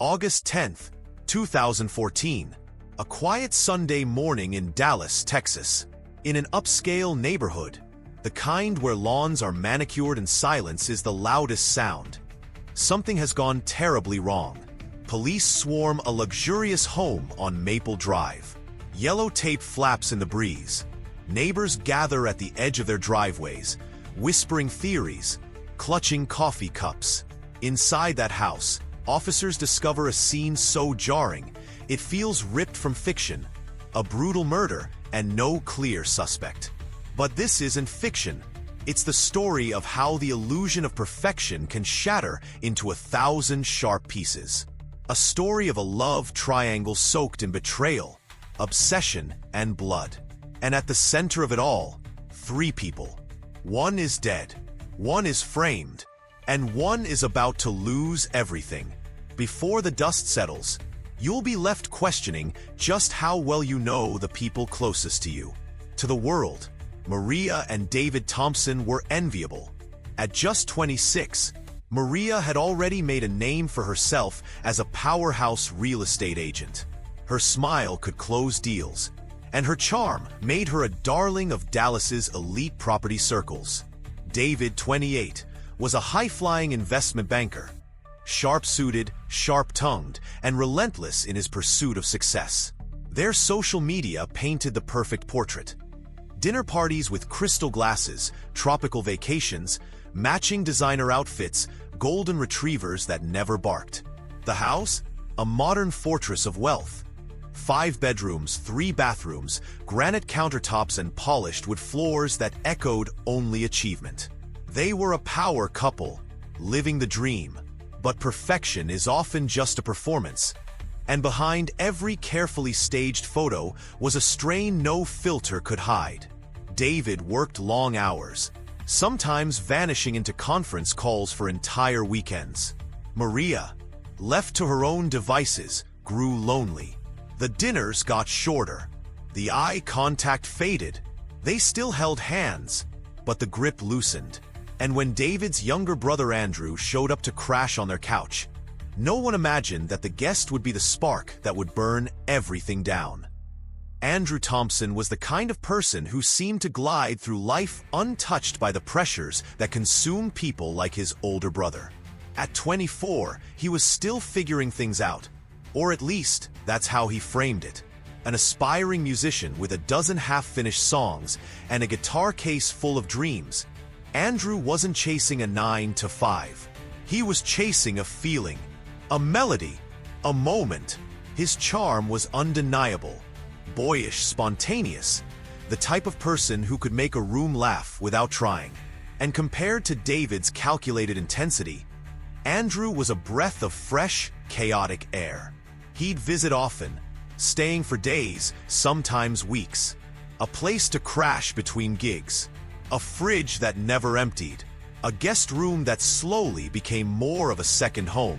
August 10th, 2014. A quiet Sunday morning in Dallas, Texas. In an upscale neighborhood, the kind where lawns are manicured and silence is the loudest sound. Something has gone terribly wrong. Police swarm a luxurious home on Maple Drive. Yellow tape flaps in the breeze. Neighbors gather at the edge of their driveways, whispering theories, clutching coffee cups. Inside that house, officers discover a scene so jarring, it feels ripped from fiction. A brutal murder and no clear suspect. But this isn't fiction. It's the story of how the illusion of perfection can shatter into 1,000 sharp pieces. A story of a love triangle soaked in betrayal, obsession, and blood. And at the center of it all, 3 people. One is dead, one is framed, and one is about to lose everything. Before the dust settles, you'll be left questioning just how well you know the people closest to you. To the world, Maria and David Thompson were enviable. At just 26, Maria had already made a name for herself as a powerhouse real estate agent. Her smile could close deals, and her charm made her a darling of Dallas's elite property circles. David, 28, was a high-flying investment banker, sharp-suited, sharp-tongued, and relentless in his pursuit of success. Their social media painted the perfect portrait. Dinner parties with crystal glasses, tropical vacations, matching designer outfits, golden retrievers that never barked. The house? A modern fortress of wealth. 5 bedrooms, 3 bathrooms, granite countertops, and polished wood floors that echoed only achievement. They were a power couple, living the dream. But perfection is often just a performance. And behind every carefully staged photo was a strain no filter could hide. David worked long hours, sometimes vanishing into conference calls for entire weekends. Maria, left to her own devices, grew lonely. The dinners got shorter. The eye contact faded. They still held hands, but the grip loosened. And when David's younger brother Andrew showed up to crash on their couch, no one imagined that the guest would be the spark that would burn everything down. Andrew Thompson was the kind of person who seemed to glide through life untouched by the pressures that consume people like his older brother. At 24, he was still figuring things out, or at least that's how he framed it. An aspiring musician with a dozen half-finished songs and a guitar case full of dreams, Andrew wasn't chasing a 9-to-5. He was chasing a feeling, a melody, a moment. His charm was undeniable, boyish, spontaneous, the type of person who could make a room laugh without trying. And compared to David's calculated intensity, Andrew was a breath of fresh, chaotic air. He'd visit often, staying for days, sometimes weeks. A place to crash between gigs. A fridge that never emptied. A guest room that slowly became more of a second home.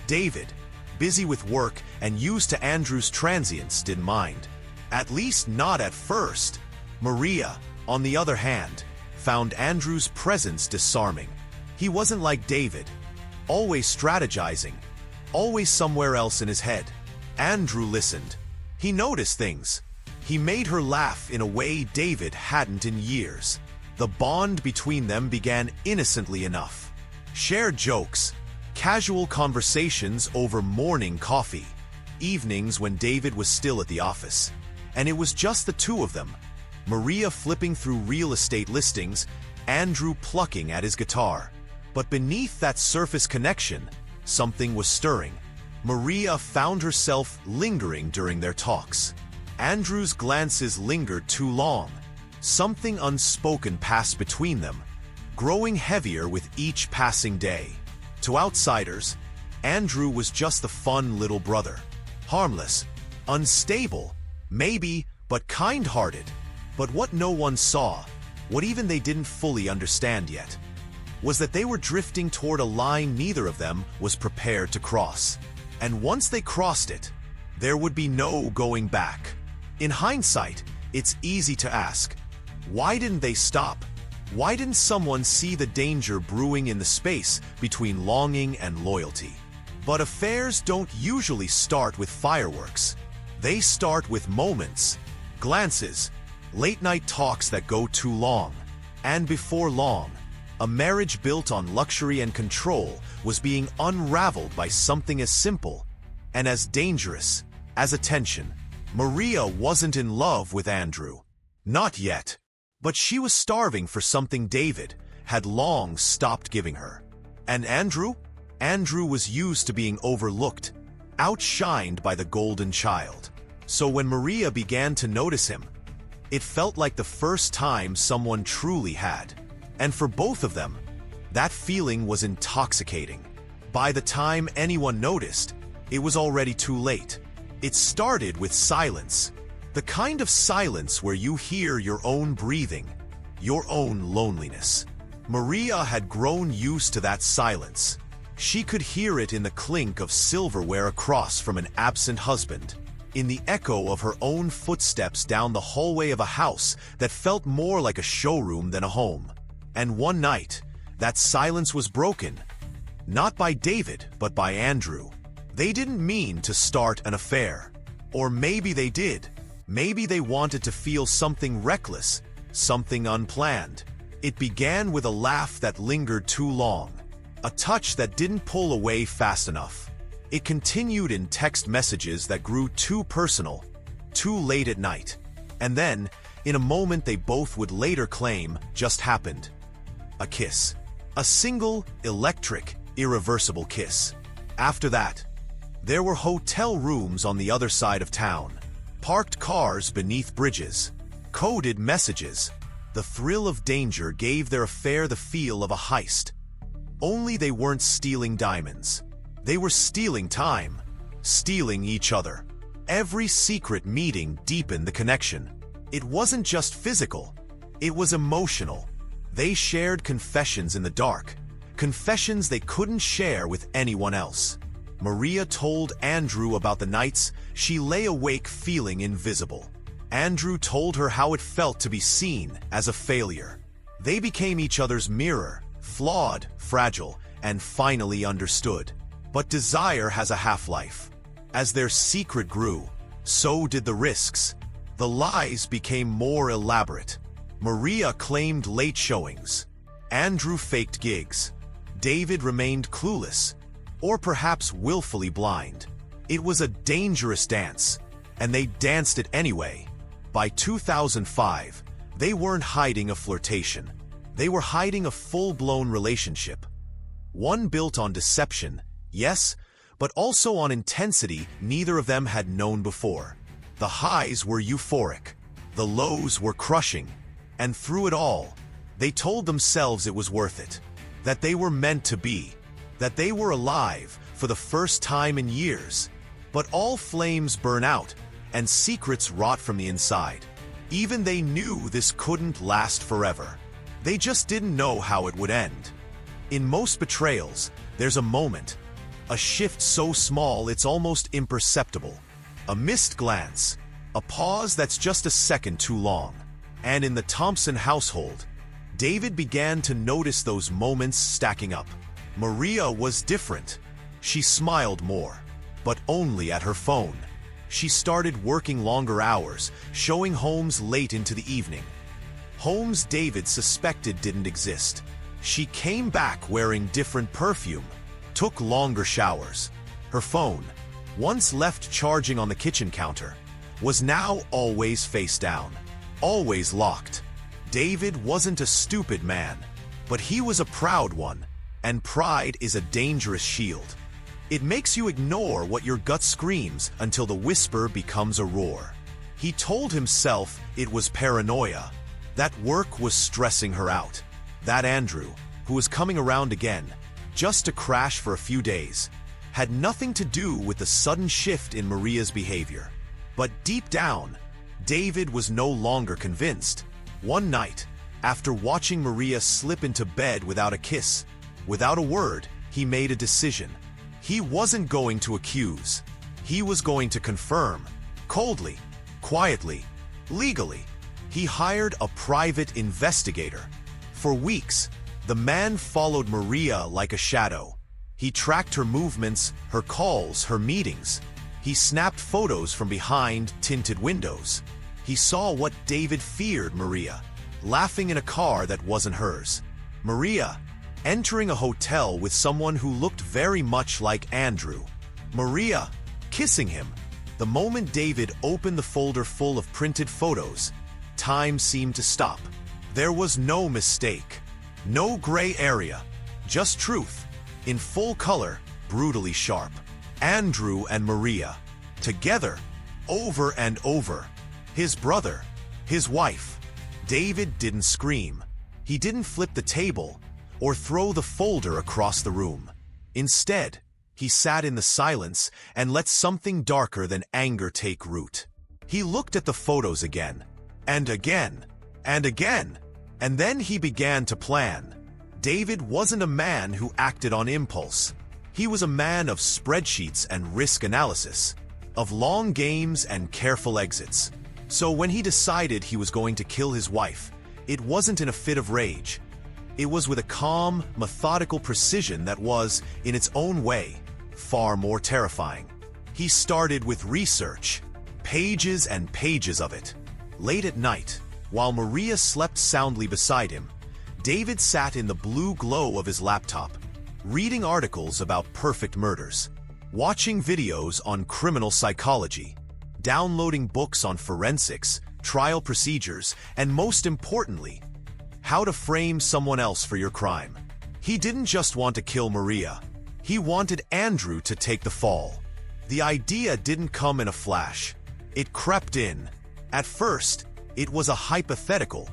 David, busy with work and used to Andrew's transience, didn't mind. At least not at first. Maria, on the other hand, found Andrew's presence disarming. He wasn't like David, always strategizing, always somewhere else in his head. Andrew listened. He noticed things. He made her laugh in a way David hadn't in years. The bond between them began innocently enough. Shared jokes, casual conversations over morning coffee, evenings when David was still at the office. And it was just the two of them. Maria flipping through real estate listings, Andrew plucking at his guitar. But beneath that surface connection, something was stirring. Maria found herself lingering during their talks. Andrew's glances lingered too long. Something unspoken passed between them, growing heavier with each passing day. To outsiders, Andrew was just the fun little brother. Harmless, unstable, maybe, but kind-hearted. But what no one saw, what even they didn't fully understand yet, was that they were drifting toward a line neither of them was prepared to cross. And once they crossed it, there would be no going back. In hindsight, it's easy to ask, why didn't they stop? Why didn't someone see the danger brewing in the space between longing and loyalty? But affairs don't usually start with fireworks. They start with moments, glances, late-night talks that go too long. And before long, a marriage built on luxury and control was being unraveled by something as simple and as dangerous as attention. Maria wasn't in love with Andrew. Not yet. But she was starving for something David had long stopped giving her. And Andrew? Andrew was used to being overlooked, outshined by the golden child. So when Maria began to notice him, it felt like the first time someone truly had. And for both of them, that feeling was intoxicating. By the time anyone noticed, it was already too late. It started with silence. The kind of silence where you hear your own breathing, your own loneliness. Maria had grown used to that silence. She could hear it in the clink of silverware across from an absent husband, in the echo of her own footsteps down the hallway of a house that felt more like a showroom than a home. And one night, that silence was broken. Not by David, but by Andrew. They didn't mean to start an affair. Or maybe they did. Maybe they wanted to feel something reckless, something unplanned. It began with a laugh that lingered too long, a touch that didn't pull away fast enough. It continued in text messages that grew too personal, too late at night. And then, in a moment they both would later claim just happened. A kiss. A single, electric, irreversible kiss. After that, there were hotel rooms on the other side of town, parked cars beneath bridges, coded messages. The thrill of danger gave their affair the feel of a heist. Only they weren't stealing diamonds. They were stealing time, stealing each other. Every secret meeting deepened the connection. It wasn't just physical, it was emotional. They shared confessions in the dark, confessions they couldn't share with anyone else. Maria told Andrew about the nights she lay awake feeling invisible. Andrew told her how it felt to be seen as a failure. They became each other's mirror, flawed, fragile, and finally understood. But desire has a half-life. As their secret grew, so did the risks. The lies became more elaborate. Maria claimed late showings. Andrew faked gigs. David remained clueless, or perhaps willfully blind. It was a dangerous dance, and they danced it anyway. By 2005, they weren't hiding a flirtation. They were hiding a full-blown relationship. One built on deception, yes, but also on intensity neither of them had known before. The highs were euphoric. The lows were crushing. And through it all, they told themselves it was worth it. That they were meant to be. That they were alive for the first time in years. But all flames burn out, and secrets rot from the inside. Even they knew this couldn't last forever. They just didn't know how it would end. In most betrayals, there's a moment. A shift so small it's almost imperceptible. A missed glance. A pause that's just a second too long. And in the Thompson household, David began to notice those moments stacking up. Maria was different. She smiled more, but only at her phone. She started working longer hours, showing homes late into the evening. Homes David suspected didn't exist. She came back wearing different perfume, took longer showers. Her phone, once left charging on the kitchen counter, was now always face down, always locked. David wasn't a stupid man, but he was a proud one, and pride is a dangerous shield. It makes you ignore what your gut screams until the whisper becomes a roar. He told himself it was paranoia, that work was stressing her out, that Andrew, who was coming around again, just to crash for a few days, had nothing to do with the sudden shift in Maria's behavior. But deep down, David was no longer convinced. One night, after watching Maria slip into bed without a kiss, without a word, he made a decision. He wasn't going to accuse. He was going to confirm. Coldly, quietly, legally. He hired a private investigator. For weeks, the man followed Maria like a shadow. He tracked her movements, her calls, her meetings. He snapped photos from behind tinted windows. He saw what David feared: Maria, laughing in a car that wasn't hers. Maria, entering a hotel with someone who looked very much like Andrew. Maria, kissing him. The moment David opened the folder full of printed photos, time seemed to stop. There was no mistake, no gray area, just truth, in full color, brutally sharp. Andrew and Maria, together, over and over. His brother, his wife. David didn't scream. He didn't flip the table or throw the folder across the room. Instead, he sat in the silence and let something darker than anger take root. He looked at the photos again, and again, and again, and then he began to plan. David wasn't a man who acted on impulse. He was a man of spreadsheets and risk analysis, of long games and careful exits. So when he decided he was going to kill his wife, it wasn't in a fit of rage. It was with a calm, methodical precision that was, in its own way, far more terrifying. He started with research, pages and pages of it. Late at night, while Maria slept soundly beside him, David sat in the blue glow of his laptop, reading articles about perfect murders, watching videos on criminal psychology, downloading books on forensics, trial procedures, and most importantly, how to frame someone else for your crime. He didn't just want to kill Maria. He wanted Andrew to take the fall. The idea didn't come in a flash. It crept in. At first, it was a hypothetical,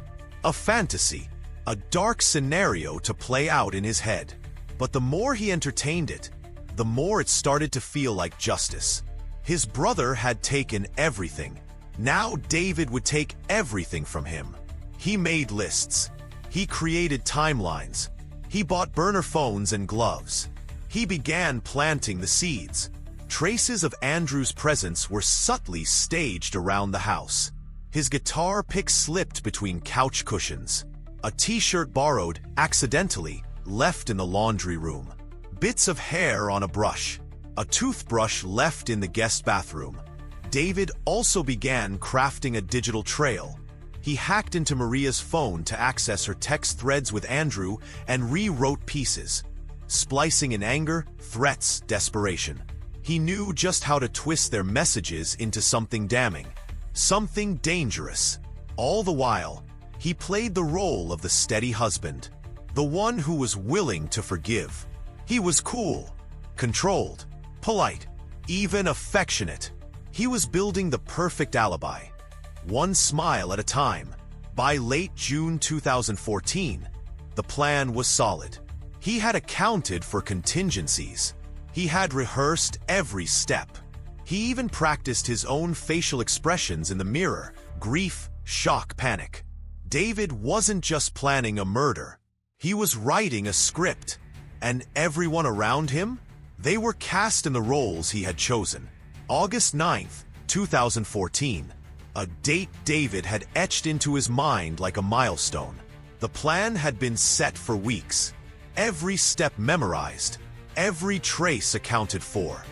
a fantasy, a dark scenario to play out in his head. But the more he entertained it, the more it started to feel like justice. His brother had taken everything. Now David would take everything from him. He made lists. He created timelines. He bought burner phones and gloves. He began planting the seeds. Traces of Andrew's presence were subtly staged around the house. His guitar pick slipped between couch cushions. A t-shirt borrowed, accidentally, left in the laundry room. Bits of hair on a brush. A toothbrush left in the guest bathroom. David also began crafting a digital trail. He hacked into Maria's phone to access her text threads with Andrew and rewrote pieces, splicing in anger, threats, desperation. He knew just how to twist their messages into something damning, something dangerous. All the while, he played the role of the steady husband, the one who was willing to forgive. He was cool, controlled, polite, even affectionate. He was building the perfect alibi, one smile at a time. By late June 2014, the plan was solid. He had accounted for contingencies. He had rehearsed every step. He even practiced his own facial expressions in the mirror: grief, shock, panic. David wasn't just planning a murder. He was writing a script. And everyone around him? They were cast in the roles he had chosen. August 9th, 2014. A date David had etched into his mind like a milestone. The plan had been set for weeks. Every step memorized. Every trace accounted for.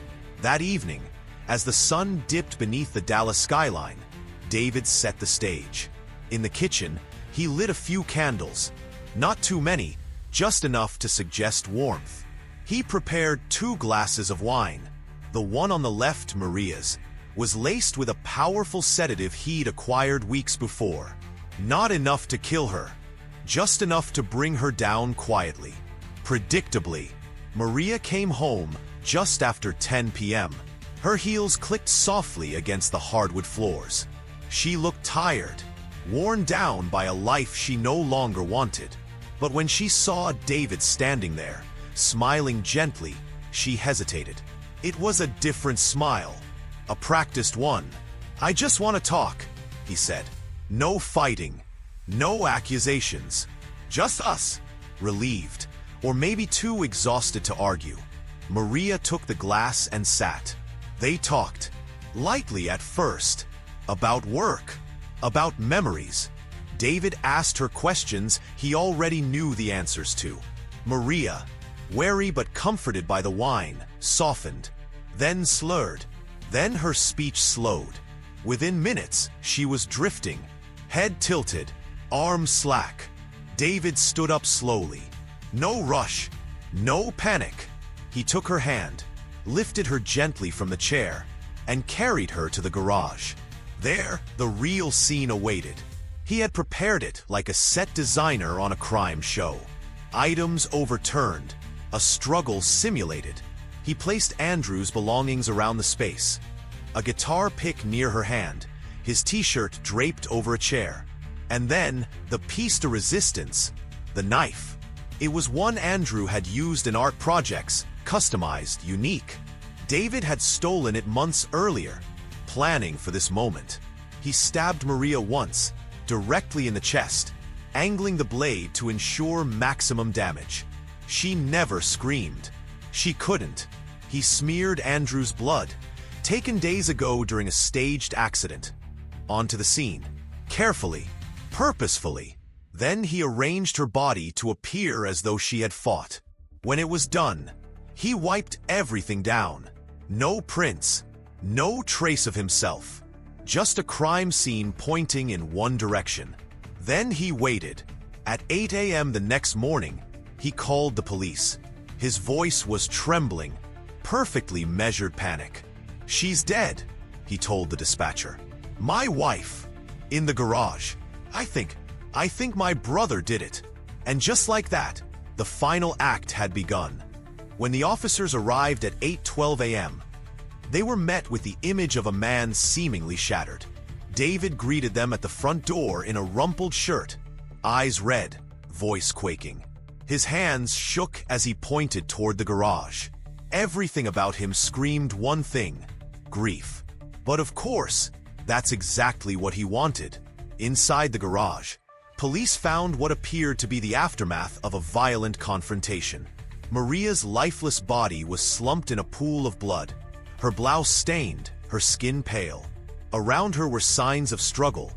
That evening, as the sun dipped beneath the Dallas skyline, David set the stage. In the kitchen, he lit a few candles. Not too many, just enough to suggest warmth. He prepared 2 glasses of wine. The one on the left, Maria's, was laced with a powerful sedative he'd acquired weeks before. Not enough to kill her, just enough to bring her down quietly. Predictably, Maria came home just after 10 p.m. Her heels clicked softly against the hardwood floors. She looked tired, worn down by a life she no longer wanted. But when she saw David standing there, smiling gently, she hesitated. It was a different smile, a practiced one. "I just want to talk," he said. "No fighting, no accusations, just us." Relieved, or maybe too exhausted to argue, Maria took the glass and sat. They talked, lightly at first, about work, about memories. David asked her questions he already knew the answers to. Maria, wary but comforted by the wine, softened, then slurred. Then her speech slowed. Within minutes, she was drifting, head tilted, arms slack. David stood up slowly. No rush, no panic. He took her hand, lifted her gently from the chair, and carried her to the garage. There, the real scene awaited. He had prepared it like a set designer on a crime show. Items overturned, a struggle simulated. He placed Andrew's belongings around the space. A guitar pick near her hand, his t-shirt draped over a chair. And then, the piece de resistance, the knife. It was one Andrew had used in art projects, customized, unique. David had stolen it months earlier, planning for this moment. He stabbed Maria once, directly in the chest, angling the blade to ensure maximum damage. She never screamed. She couldn't. He smeared Andrew's blood, taken days ago during a staged accident, onto the scene, carefully, purposefully. Then he arranged her body to appear as though she had fought. When it was done, he wiped everything down. No prints, no trace of himself. Just a crime scene pointing in one direction. Then he waited. At 8 a.m. the next morning, he called the police. His voice was trembling, perfectly measured panic. "She's dead," he told the dispatcher. "My wife. In the garage. I think my brother did it." And just like that, the final act had begun. When the officers arrived at 8:12 a.m., they were met with the image of a man seemingly shattered. David greeted them at the front door in a rumpled shirt, eyes red, voice quaking. His hands shook as he pointed toward the garage. Everything about him screamed one thing: grief. But of course, that's exactly what he wanted. Inside the garage, police found what appeared to be the aftermath of a violent confrontation. Maria's lifeless body was slumped in a pool of blood, her blouse stained, her skin pale. Around her were signs of struggle: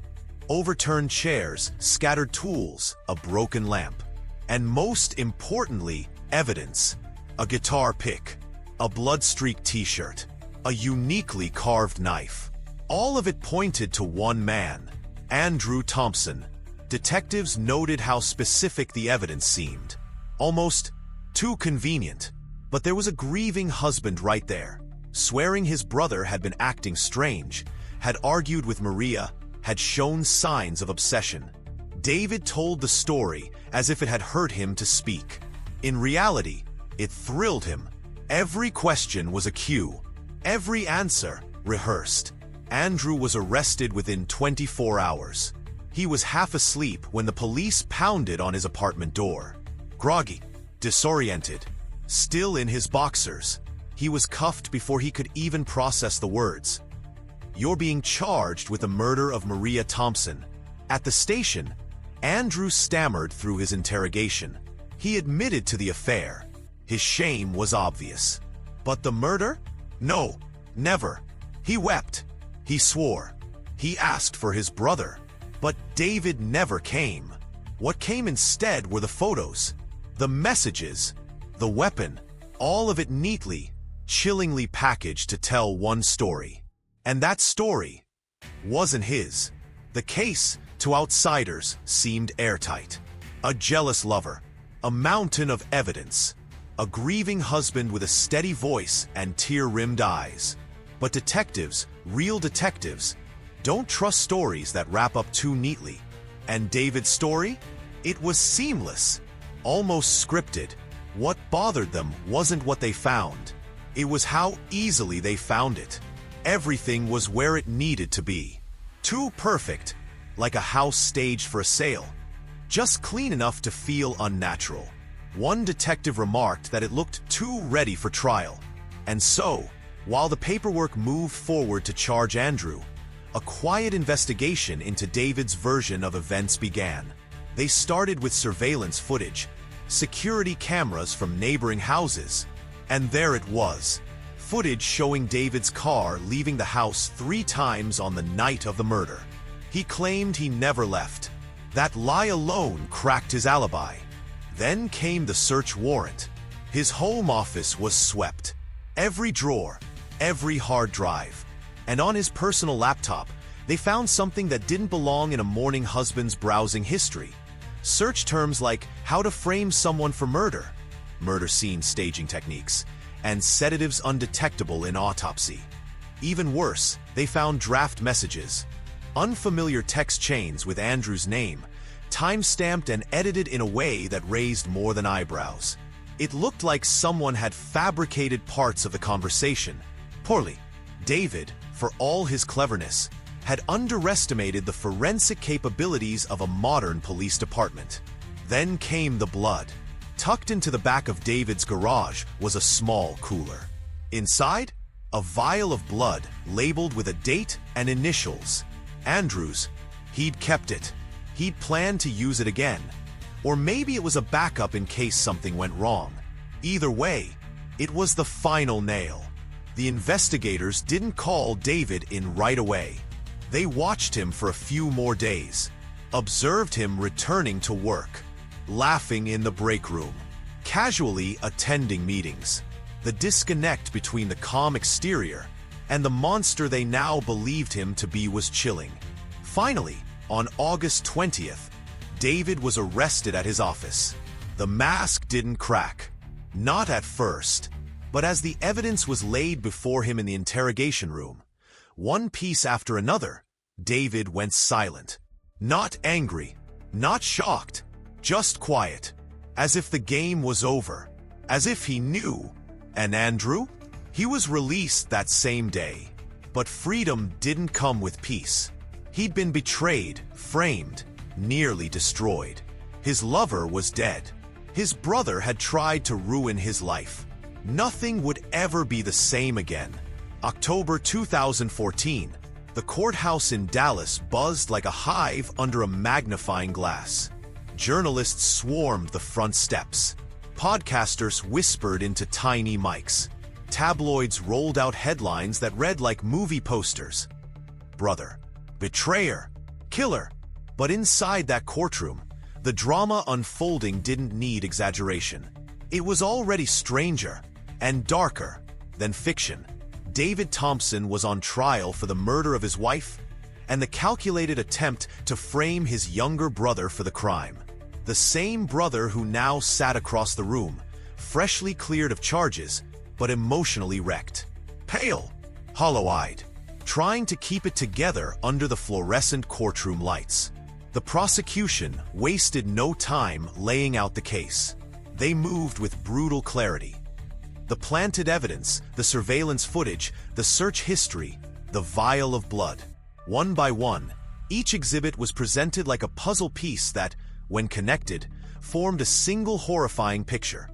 overturned chairs, scattered tools, a broken lamp. And most importantly, evidence: a guitar pick, a blood-streaked t-shirt, a uniquely carved knife. All of it pointed to one man, Andrew Thompson. Detectives noted how specific the evidence seemed. Almost too convenient. But there was a grieving husband right there, swearing his brother had been acting strange, had argued with Maria, had shown signs of obsession. David told the story as if it had hurt him to speak. In reality, it thrilled him. Every question was a cue, every answer rehearsed. Andrew was arrested within 24 hours. He was half asleep when the police pounded on his apartment door. Groggy, disoriented, still in his boxers. He was cuffed before he could even process the words. "You're being charged with the murder of Maria Thompson." At the station, Andrew stammered through his interrogation. He admitted to the affair. His shame was obvious. But the murder? No, never. He wept. He swore. He asked for his brother. But David never came. What came instead were the photos, the messages, the weapon, all of it neatly, chillingly packaged to tell one story. And that story wasn't his. The case, to outsiders, seemed airtight. A jealous lover, a mountain of evidence, a grieving husband with a steady voice and tear-rimmed eyes. But detectives, real detectives, don't trust stories that wrap up too neatly. And David's story? It was seamless, almost scripted. What bothered them wasn't what they found. It was how easily they found it. Everything was where it needed to be. Too perfect, like a house staged for a sale. Just clean enough to feel unnatural. One detective remarked that it looked too ready for trial. And so, while the paperwork moved forward to charge Andrew, a quiet investigation into David's version of events began. They started with surveillance footage, security cameras from neighboring houses, and there it was. Footage showing David's car leaving the house 3 times on the night of the murder. He claimed he never left. That lie alone cracked his alibi. Then came the search warrant. His home office was swept. Every drawer, every hard drive. And on his personal laptop, they found something that didn't belong in a mourning husband's browsing history. Search terms like how to frame someone for murder, murder scene staging techniques, and sedatives undetectable in autopsy. Even worse, they found draft messages, unfamiliar text chains with Andrew's name, time-stamped and edited in a way that raised more than eyebrows. It looked like someone had fabricated parts of the conversation. Poorly, David, for all his cleverness, had underestimated the forensic capabilities of a modern police department. Then came the blood. Tucked into the back of David's garage was a small cooler. Inside, a vial of blood labeled with a date and initials. Andrew's. He'd kept it. He'd planned to use it again. Or maybe it was a backup in case something went wrong. Either way, it was the final nail. The investigators didn't call David in right away. They watched him for a few more days, observed him returning to work, laughing in the break room, casually attending meetings. The disconnect between the calm exterior and the monster they now believed him to be was chilling. Finally, on August 20th, David was arrested at his office. The mask didn't crack. Not at first, but as the evidence was laid before him in the interrogation room, one piece after another, David went silent. Not angry, not shocked, just quiet, as if the game was over, as if he knew. And Andrew? He was released that same day. But freedom didn't come with peace. He'd been betrayed, framed, nearly destroyed. His lover was dead. His brother had tried to ruin his life. Nothing would ever be the same again. October 2014, the courthouse in Dallas buzzed like a hive under a magnifying glass. Journalists swarmed the front steps. Podcasters whispered into tiny mics. Tabloids rolled out headlines that read like movie posters. Brother, betrayer, killer. But inside that courtroom, the drama unfolding didn't need exaggeration. It was already stranger and darker than fiction. David Thompson was on trial for the murder of his wife and the calculated attempt to frame his younger brother for the crime. The same brother who now sat across the room, freshly cleared of charges, but emotionally wrecked. Pale, hollow-eyed, trying to keep it together under the fluorescent courtroom lights. The prosecution wasted no time laying out the case. They moved with brutal clarity. The planted evidence, the surveillance footage, the search history, the vial of blood. One by one, each exhibit was presented like a puzzle piece that, when connected, formed a single horrifying picture.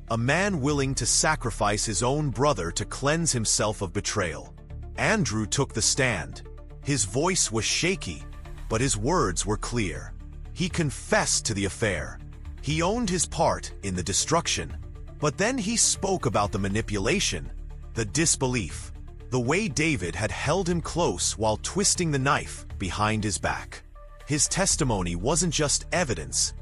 A man willing to sacrifice his own brother to cleanse himself of betrayal. Andrew took the stand. His voice was shaky, but his words were clear. He confessed to the affair. He owned his part in the destruction. But then he spoke about the manipulation, the disbelief, the way David had held him close while twisting the knife behind his back. His testimony wasn't just evidence.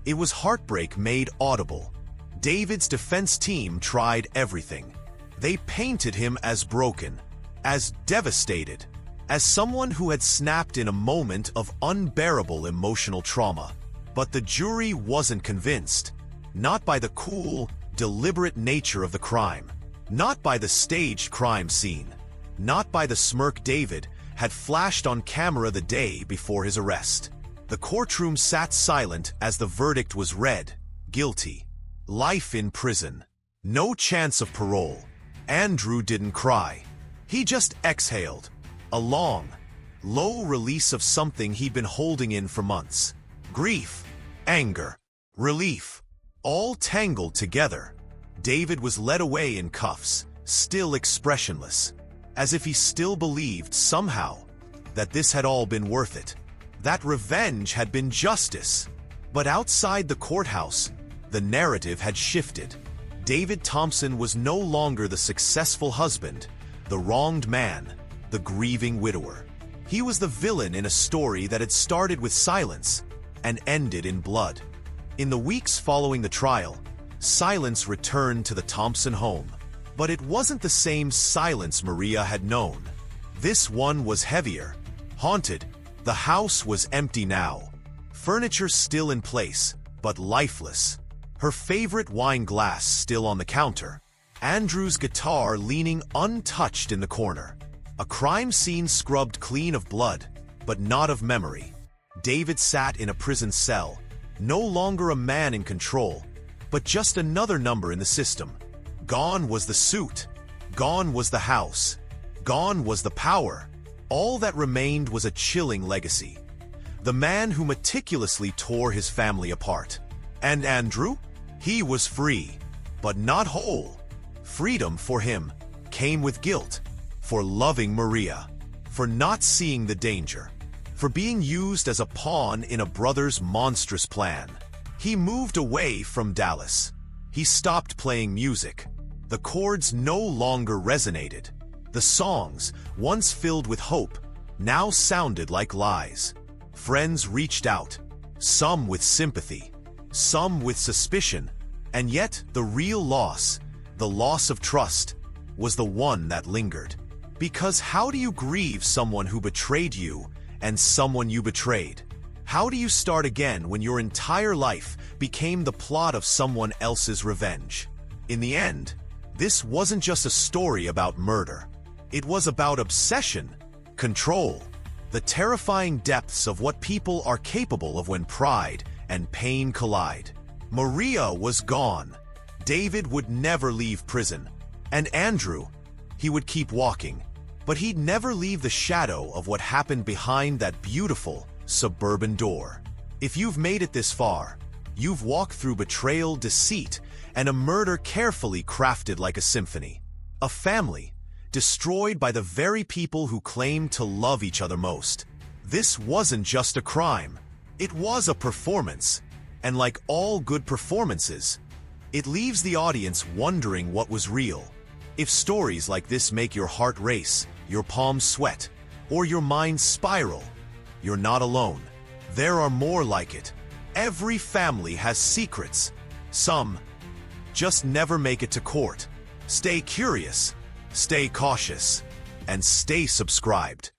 It was heartbreak made audible. David's defense team tried everything. They painted him as broken, as devastated, as someone who had snapped in a moment of unbearable emotional trauma. But the jury wasn't convinced. Not by the cool, deliberate nature of the crime. Not by the staged crime scene. Not by the smirk David had flashed on camera the day before his arrest. The courtroom sat silent as the verdict was read. Guilty. Life in prison. No chance of parole. Andrew didn't cry. He just exhaled. A long, low release of something he'd been holding in for months. Grief, anger, relief, all tangled together. David was led away in cuffs, still expressionless, as if he still believed somehow that this had all been worth it, that revenge had been justice. But outside the courthouse, the narrative had shifted. David Thompson was no longer the successful husband, the wronged man, the grieving widower. He was the villain in a story that had started with silence and ended in blood. In the weeks following the trial, silence returned to the Thompson home. But it wasn't the same silence Maria had known. This one was heavier, haunted. The house was empty now. Furniture still in place, but lifeless. Her favorite wine glass still on the counter. Andrew's guitar leaning untouched in the corner. A crime scene scrubbed clean of blood, but not of memory. David sat in a prison cell, no longer a man in control, but just another number in the system. Gone was the suit. Gone was the house. Gone was the power. All that remained was a chilling legacy. The man who meticulously tore his family apart. And Andrew? He was free, but not whole. Freedom for him came with guilt, for loving Maria, for not seeing the danger, for being used as a pawn in a brother's monstrous plan. He moved away from Dallas. He stopped playing music. The chords no longer resonated. The songs, once filled with hope, now sounded like lies. Friends reached out, some with sympathy, some with suspicion, and yet the real loss, the loss of trust, was the one that lingered. Because how do you grieve someone who betrayed you and someone you betrayed? How do you start again when your entire life became the plot of someone else's revenge? In the end, this wasn't just a story about murder. It was about obsession, control, the terrifying depths of what people are capable of when pride and pain collide. Maria was gone. David would never leave prison. And Andrew, he would keep walking, but he'd never leave the shadow of what happened behind that beautiful suburban door. If you've made it this far, you've walked through betrayal, deceit, and a murder carefully crafted like a symphony. A family destroyed by the very people who claimed to love each other most. This wasn't just a crime. It was a performance. And like all good performances, it leaves the audience wondering what was real. If stories like this make your heart race, your palms sweat, or your mind spiral, you're not alone. There are more like it. Every family has secrets. Some just never make it to court. Stay curious, stay cautious, and stay subscribed.